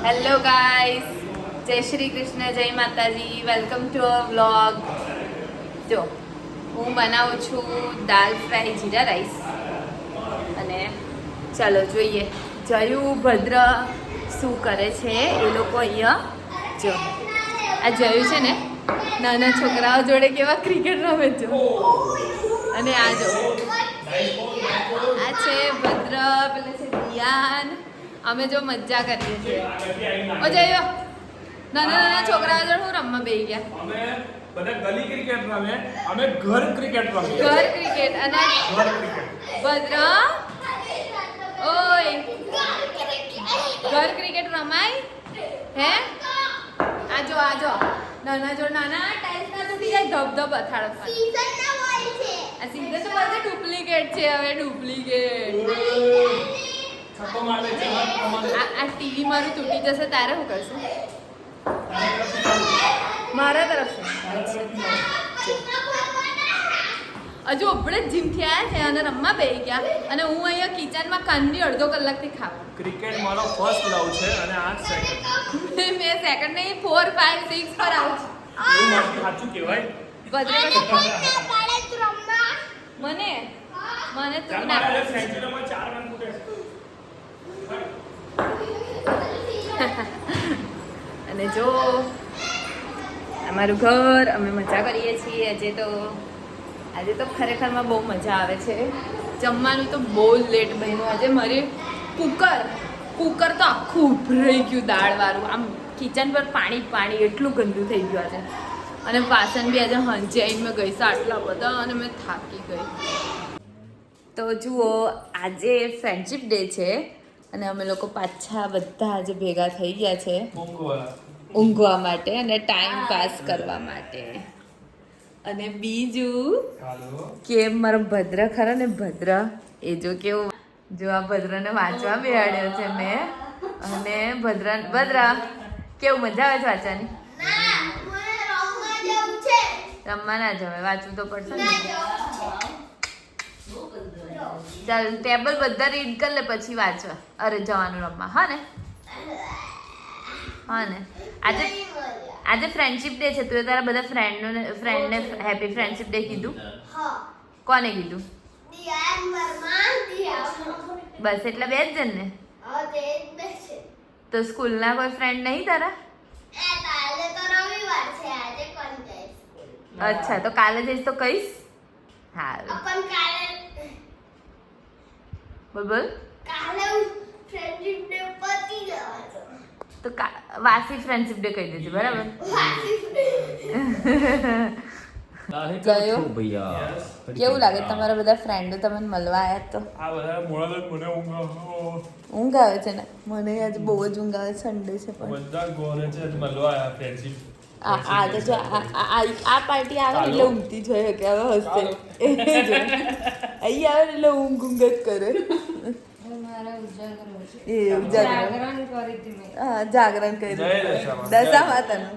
Hello guys, જય શ્રી કૃષ્ણ, જય માતાજી. Welcome to our vlog. જો હું બનાવું છું દાલ ફ્રાય જીરા રાઈસ. અને ચાલો જોઈએ જયુ ભદ્ર શું કરે છે એ લોકો. અહીંયા જો આ જયુ છે ને નાના છોકરાઓ જોડે કેવા ક્રિકેટ રમે જો. અને આ જો આ છે ભદ્ર, પેલા છે દિયાન. અમે જો મજા કરીએ છીએ. ઓ જયો નાના નાના છોકરાઓ જોડે હું રમવા બેસી ગયા. અમે બધા ગલી ક્રિકેટ રમે, અમે ઘર ક્રિકેટ રમીએ. ઘર ક્રિકેટ. અને ઘર ક્રિકેટ. ભદ્ર ઓય ઘર ક્રિકેટ રમાય હે? આજો નાના જો નાના ટાઇલ્સ ના તૂટી જાય ધબ અથાડો. આ સીઝન તો બધે ડુપ્લિકેટ છે હવે. ડુપ્લિકેટ. છક્કો મારે છે. આ ટીવી મારું તૂટી જશે તારે શું કરશું? મારા તરફ હજુ આપણે જીમથી આવ્યા છે અને રમવા બેસી ગયા. અને હું અહીંયા કિચનમાં કાનની અડધો કલાકથી ખાવા. ક્રિકેટ મારો ફર્સ્ટ લવ છે અને આ સેકન્ડ. મેં સેકન્ડ નહીં 4, 5, 6 પર આવું છું. એવું મારું સાચું કહેવાય. મને તું ના તમારે સેન્ચુરીમાં 4 રન ફૂટે છે. અને જો અમારું ઘર, અમે મજા કરીએ છીએ. આજે તો ખરેખરમાં બહુ મજા આવે છે. જમવાનું તો બહુ લેટ બન્યું આજે. મારે કુકર તો આખું ઉભરાઈ ગયું દાળવાળું. આમ કિચન પર પાણી એટલું ગંદુ થઈ ગયું આજે. અને વાસણ બી આજે હંચે આવીને મેં ગઈ આટલા બધા અને મેં થાકી ગઈ. તો જુઓ આજે ફ્રેન્ડશિપ ડે છે અને અમે લોકો પાછા બધા આજે ભેગા થઈ ગયા છે ઊંઘવા માટે અને ટાઈમ પાસ કરવા માટે. અને બીજું કે મારો ભદ્ર ખરો ને, ભદ્ર એ જો કેવું, જો આ ભદ્રને વાંચવા બેહાડ્યો છે મેં. અને ભદ્ર કેવું મજા આવે છે વાંચવાની? રમવા ના જવાય, વાંચવું તો પડશે ને. ચાલ ટેબલ બધા રીડ કરી લે પછી વાંચવા. અરે જવાનું રમવા. હા ને આજે ફ્રેન્ડશિપ ડે છે. તું તારા બધા ફ્રેન્ડને હેપી ફ્રેન્ડશિપ ડે કીધું? કોને કીધું? બસ એટલે બે જ જણ ને? તો સ્કૂલના કોઈ ફ્રેન્ડ નહીં તારા? અચ્છા, તો કાલે જઈશ તો કહીશ. હારું બોલ. તો વાસી ફ્રેન્ડશિપ ડે કહી દેજે, બરાબર? કેવું લાગે તમારા બધા ફ્રેન્ડો તમને મળવા આવ્યા? તો આ બધા મોડા મને ઊંઘ આવે છે ને? મને આજે બહુ જ ઊંઘ આવે. સન્ડે છે પણ બધા ગોરે છે મળવા આવ્યા ફ્રેન્ડશિપ. આજે જો આ પાર્ટી આવે એટલે ઊંઘતી જોઈએ કે હવે હસશે. અહીં આવે એટલે ઊંઘ જ કરે. જાગરણ કરી દશા માતાનું.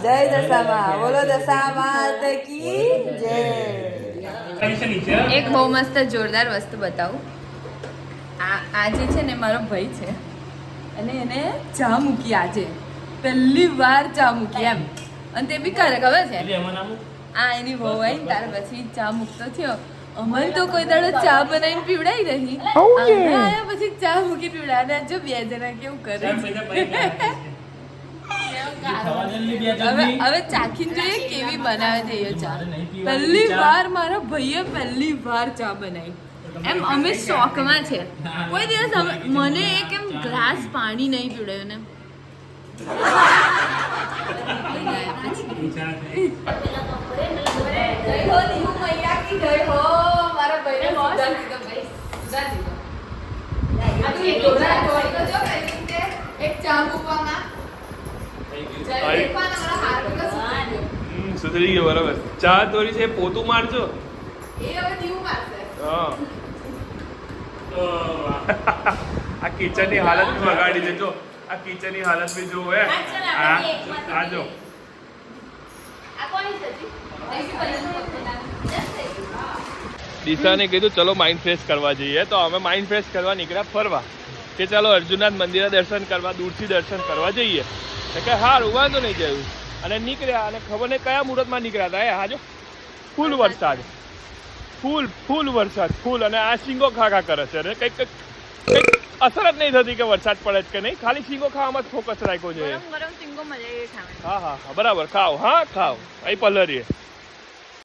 જય દશા મા. બોલો દશા માતા કી જય. એક બહુ મસ્ત જોરદાર વસ્તુ બતાવું. આ જે છે ને મારો ભાઈ છે અને એને ચા મૂકી. આજે પહેલી વાર ચા મૂકી એમ. અને તે બી કરે ખબર છે? આ એની બહુ આવી ને તારે પછી ચા મૂકતો થયો. અમન તો કોઈ દાડો ચા બનાવીને પીવડાવી નહીં. આયા પછી ચા મૂકી પીવડાવે. અને જો બે જણા કેવું કરે. હવે ચાખીને જોઈએ કેવી બનાવે છે એ ચા. પહેલી વાર મારા ભાઈએ ચા બનાવી. એમ અમે શોખમાં છે. કોઈ દિવસ મને એક એમ ગ્લાસ પાણી નહીં પીવડાવ્યું ને. સુધરી ગયો બરાબર. ચા તોરી છે, પોતું મારજો. આ કિચન ની હાલત બી બગાડી દેજો. આ કિચન ની હાલત બી જો હે. આ જો દિશાને કીધું ચલો માઇન્ડ ફ્રેશ કરવા જઈએ, તો અમે માઇન્ડ ફ્રેશ કરવા નીકળ્યા ફરવા. કે ચાલો અર્જુનનાથ મંદિરે દર્શન કરવા, દૂરથી દર્શન કરવા જઈએ. કે હારું, વાંધો નહીં જયું. અને નીકળ્યા, અને ખબર નહીં કયા મુહૂર્તમાં નીકળ્યા હતા. હાજો ફૂલ વરસાદ, ફૂલ વરસાદ, ફૂલ. અને આ શીંગો ખાખા કરે છે. અને કંઈક અસર જ નહીં થતી કે વરસાદ પડે છે કે નહીં, ખાલી શીંગો ખાવામાં જ ફોકસ રાખ્યો છે. ગરમ શીંગો મજા આવે ખાવાની. હા, બરાબર. ખાઓ, હા ખાઓ. અહીં પલરીએ.